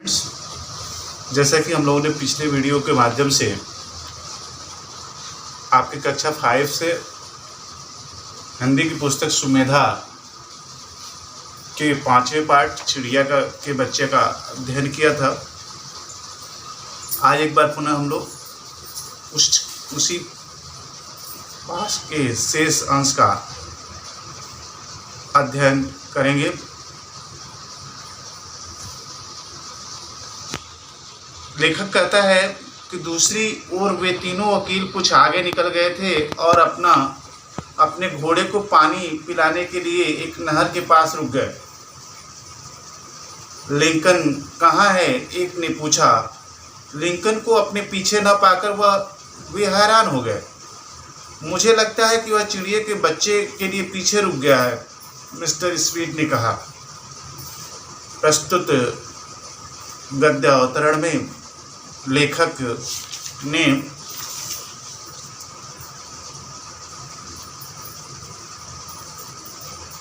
जैसा कि हम लोगों ने पिछले वीडियो के माध्यम से आपकी कक्षा 5 से हिंदी की पुस्तक सुमेधा के 5वें पार्ट चिड़िया के बच्चे का अध्ययन किया था। आज एक बार पुनः हम लोग उसी पाठ के शेष अंश का अध्ययन करेंगे। लेखक कहता है कि दूसरी ओर वे तीनों वकील कुछ आगे निकल गए थे और अपने घोड़े को पानी पिलाने के लिए एक नहर के पास रुक गए। लिंकन कहाँ है? एक ने पूछा। लिंकन को अपने पीछे न पाकर वे हैरान हो गए। मुझे लगता है कि वह चिड़िया के बच्चे के लिए पीछे रुक गया है, मिस्टर स्पीड ने कहा। प्रस्तुत गद्य अवतरण में लेखक ने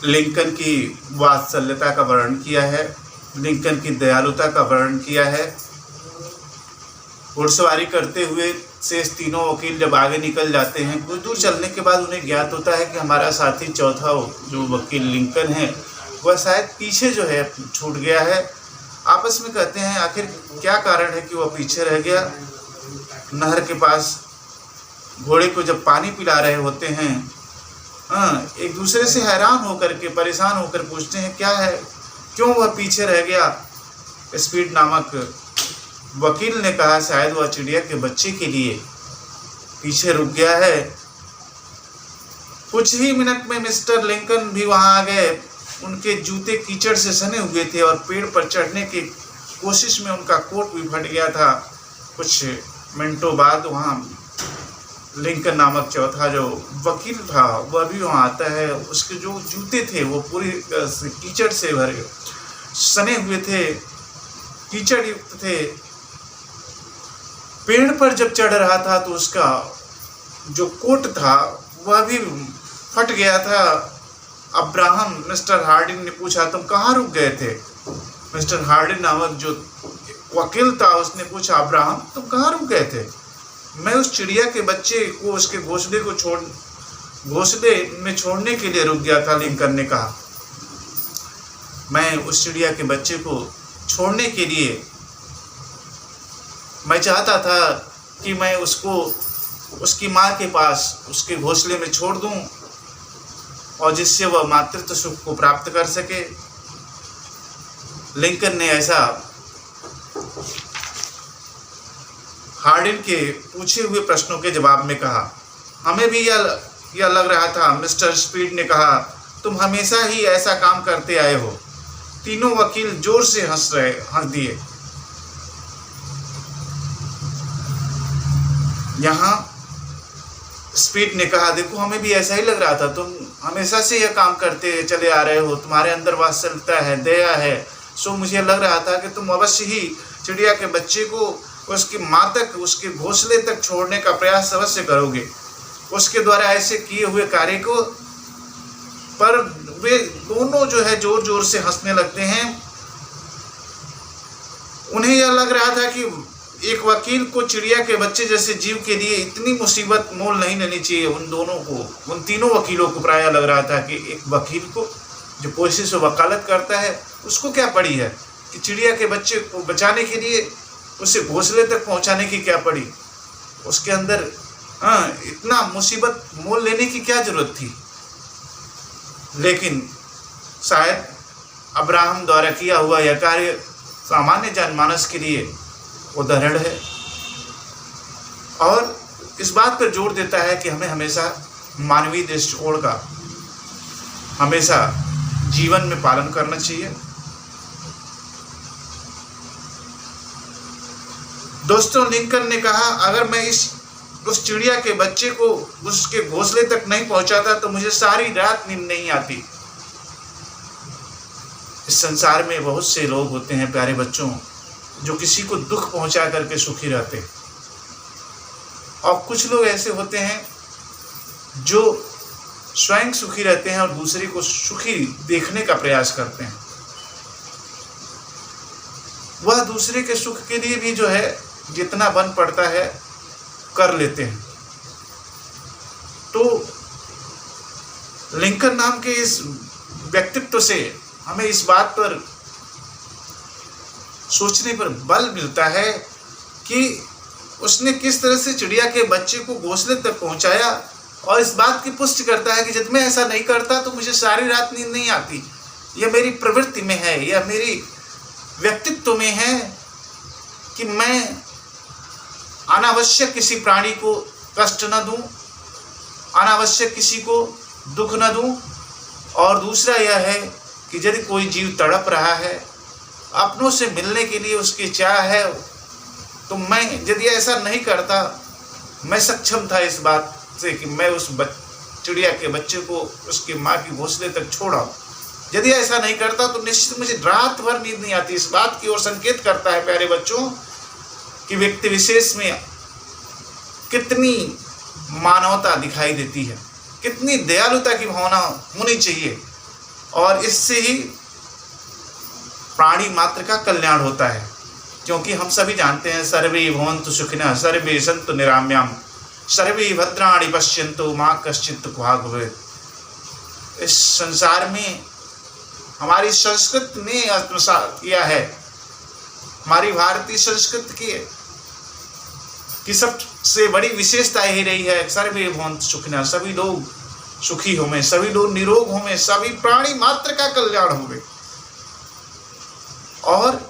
लिंकन की वात्सल्यता का वर्णन किया है, लिंकन की दयालुता का वर्णन किया है। घुड़सवारी करते हुए शेष तीनों वकील जब आगे निकल जाते हैं, कुछ दूर चलने के बाद उन्हें ज्ञात होता है कि हमारा साथी चौथा जो वकील लिंकन है वह शायद पीछे जो है छूट गया है। आपस में कहते हैं आखिर क्या कारण है कि वह पीछे रह गया। नहर के पास घोड़े को जब पानी पिला रहे होते हैं, एक दूसरे से हैरान होकर के परेशान होकर पूछते हैं क्या है, क्यों वह पीछे रह गया। स्पीड नामक वकील ने कहा शायद वह चिड़िया के बच्चे के लिए पीछे रुक गया है। कुछ ही मिनट में मिस्टर लिंकन भी वहां आ गए। उनके जूते कीचड़ से सने हुए थे और पेड़ पर चढ़ने की कोशिश में उनका कोट भी फट गया था। कुछ मिनटों बाद वहाँ लिंकन नामक चौथा जो वकील था वह भी वहाँ आता है। उसके जो जूते थे वो पूरी कीचड़ से भरे सने हुए थे, कीचड़ युक्त थे। पेड़ पर जब चढ़ रहा था तो उसका जो कोट था वह भी फट गया था। अब्राहम मिस्टर हार्डिन ने पूछा तुम कहाँ रुक गए थे? मिस्टर हार्डिन नामक जो वकील था उसने पूछा अब्राहम तुम कहाँ रुक गए थे? मैं उस चिड़िया के बच्चे को उसके घोंसले में छोड़ने के लिए रुक गया था, लिंकन ने कहा। मैं उस चिड़िया के बच्चे को छोड़ने के लिए मैं चाहता था कि मैं उसको उसकी माँ के पास उसके घोंसले में छोड़ दूं और जिससे वह मातृत्व सुख को प्राप्त कर सके। लिंकन ने ऐसा हार्डिन के पूछे हुए प्रश्नों के जवाब में कहा। हमें भी यह लग रहा था, मिस्टर स्पीड ने कहा। तुम हमेशा ही ऐसा काम करते आए हो। तीनों वकील जोर से हंस दिए। यहाँ स्पीड ने कहा देखो हमें भी ऐसा ही लग रहा था, तुम हमेशा से यह काम करते चले आ रहे हो, तुम्हारे अंदर वात्सल्यता है, दया है। सो मुझे लग रहा था कि तुम अवश्य ही चिड़िया के बच्चे को उसकी माँ तक उसके घोंसले तक छोड़ने का प्रयास अवश्य करोगे। उसके द्वारा ऐसे किए हुए कार्य को पर वे दोनों जो है जोर जोर से हंसने लगते हैं। उन्हें यह लग रहा था कि एक वकील को चिड़िया के बच्चे जैसे जीव के लिए इतनी मुसीबत मोल नहीं लेनी चाहिए। उन दोनों को, उन तीनों वकीलों को प्रायः लग रहा था कि एक वकील को जो कोशिश वकालत करता है उसको क्या पड़ी है कि चिड़िया के बच्चे को बचाने के लिए उसे घोंसले तक पहुंचाने की क्या पड़ी, उसके अंदर इतना मुसीबत मोल लेने की क्या जरूरत थी। लेकिन शायद अब्राहम द्वारा किया हुआ यह कार्य सामान्य जनमानस के लिए उदाहरण है और इस बात पर जोर देता है कि हमें हमेशा मानवीय दृष्टिकोण का हमेशा जीवन में पालन करना चाहिए। दोस्तों, लिंकन ने कहा अगर मैं उस चिड़िया के बच्चे को उसके घोंसले तक नहीं पहुंचाता तो मुझे सारी रात नींद नहीं आती। इस संसार में बहुत से लोग होते हैं प्यारे बच्चों जो किसी को दुख पहुंचा करके सुखी रहते, और कुछ लोग ऐसे होते हैं जो स्वयं सुखी रहते हैं और दूसरे को सुखी देखने का प्रयास करते हैं। वह दूसरे के सुख के लिए भी जो है जितना बन पड़ता है कर लेते हैं। तो लिंकन नाम के इस व्यक्तित्व से हमें इस बात पर सोचने पर बल मिलता है कि उसने किस तरह से चिड़िया के बच्चे को घोंसले तक पहुंचाया, और इस बात की पुष्टि करता है कि जब मैं ऐसा नहीं करता तो मुझे सारी रात नींद नहीं आती। यह मेरी प्रवृत्ति में है, यह मेरी व्यक्तित्व में है कि मैं अनावश्यक किसी प्राणी को कष्ट न दूं, अनावश्यक किसी को दुख न दूं। और दूसरा यह है कि यदि कोई जीव तड़प रहा है, अपनों से मिलने के लिए उसकी चाह है, तो मैं यदि ऐसा नहीं करता, मैं सक्षम था इस बात से कि मैं उस चिड़िया के बच्चे को उसकी माँ की घोंसले तक छोड़ा। यदि ऐसा नहीं करता तो निश्चित मुझे रात भर नींद नहीं आती। इस बात की ओर संकेत करता है प्यारे बच्चों कि व्यक्ति विशेष में कितनी मानवता दिखाई देती है, कितनी दयालुता की भावना होनी चाहिए, और इससे ही प्राणी मात्र का कल्याण होता है। क्योंकि हम सभी जानते हैं सर्वे भवन्तु सुखिनः सर्वे सन्तु निरामयाम् सर्वे भद्राणि पश्यन्तु मा कश्चित् दुःखभाग् भवेत्। इस संसार में हमारी संस्कृति ने आत्मसात किया है, हमारी भारतीय संस्कृति की सबसे बड़ी विशेषता यही रही है, सर्वे भवन्तु सुखिनः, सभी लोग सुखी हों, सभी लोग निरोग हों, सभी प्राणी मात्र का कल्याण होवे। और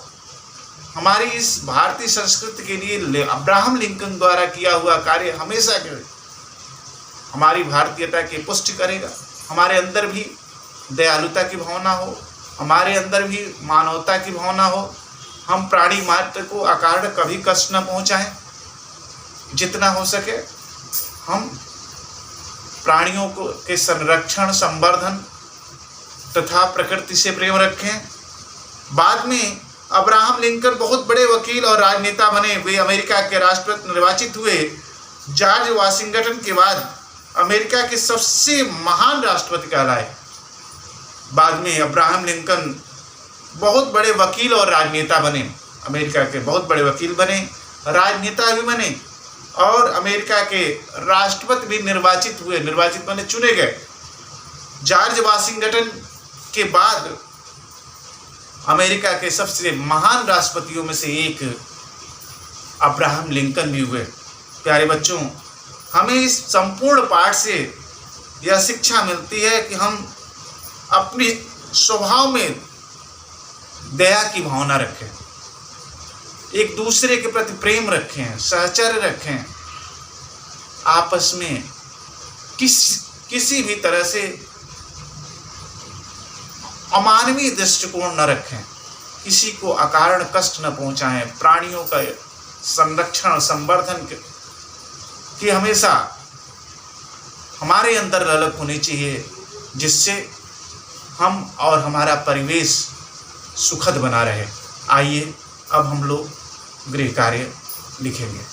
हमारी इस भारतीय संस्कृति के लिए अब्राहम लिंकन द्वारा किया हुआ कार्य हमेशा के हमारी भारतीयता की पुष्टि करेगा। हमारे अंदर भी दयालुता की भावना हो, हमारे अंदर भी मानवता की भावना हो, हम प्राणी मात्र को अकारण कभी कष्ट न पहुंचाएं, जितना हो सके हम प्राणियों को के संरक्षण, संवर्धन तथा प्रकृति से प्रेम रखें। बाद में अब्राहम लिंकन बहुत बड़े वकील और राजनेता बने। वे अमेरिका के राष्ट्रपति निर्वाचित हुए। जॉर्ज वाशिंगटन के बाद अमेरिका के सबसे महान राष्ट्रपति कहलाए। बाद में अब्राहम लिंकन बहुत बड़े वकील और राजनेता बने, अमेरिका के बहुत बड़े वकील बने, राजनेता भी बने, और अमेरिका के राष्ट्रपति भी निर्वाचित हुए, निर्वाचित बने, चुने गए। जॉर्ज वाशिंगटन के बाद अमेरिका के सबसे महान राष्ट्रपतियों में से एक अब्राहम लिंकन भी हुए। प्यारे बच्चों, हमें इस संपूर्ण पाठ से यह शिक्षा मिलती है कि हम अपने स्वभाव में दया की भावना रखें, एक दूसरे के प्रति प्रेम रखें, सहचर्य रखें, आपस में किसी भी तरह से अमानवीय दृष्टिकोण न रखें, किसी को अकारण कष्ट न पहुंचाएं, प्राणियों का संरक्षण, संवर्धन की हमेशा हमारे अंदर ललक होनी चाहिए, जिससे हम और हमारा परिवेश सुखद बना रहे। आइए अब हम लोग गृह कार्य लिखेंगे।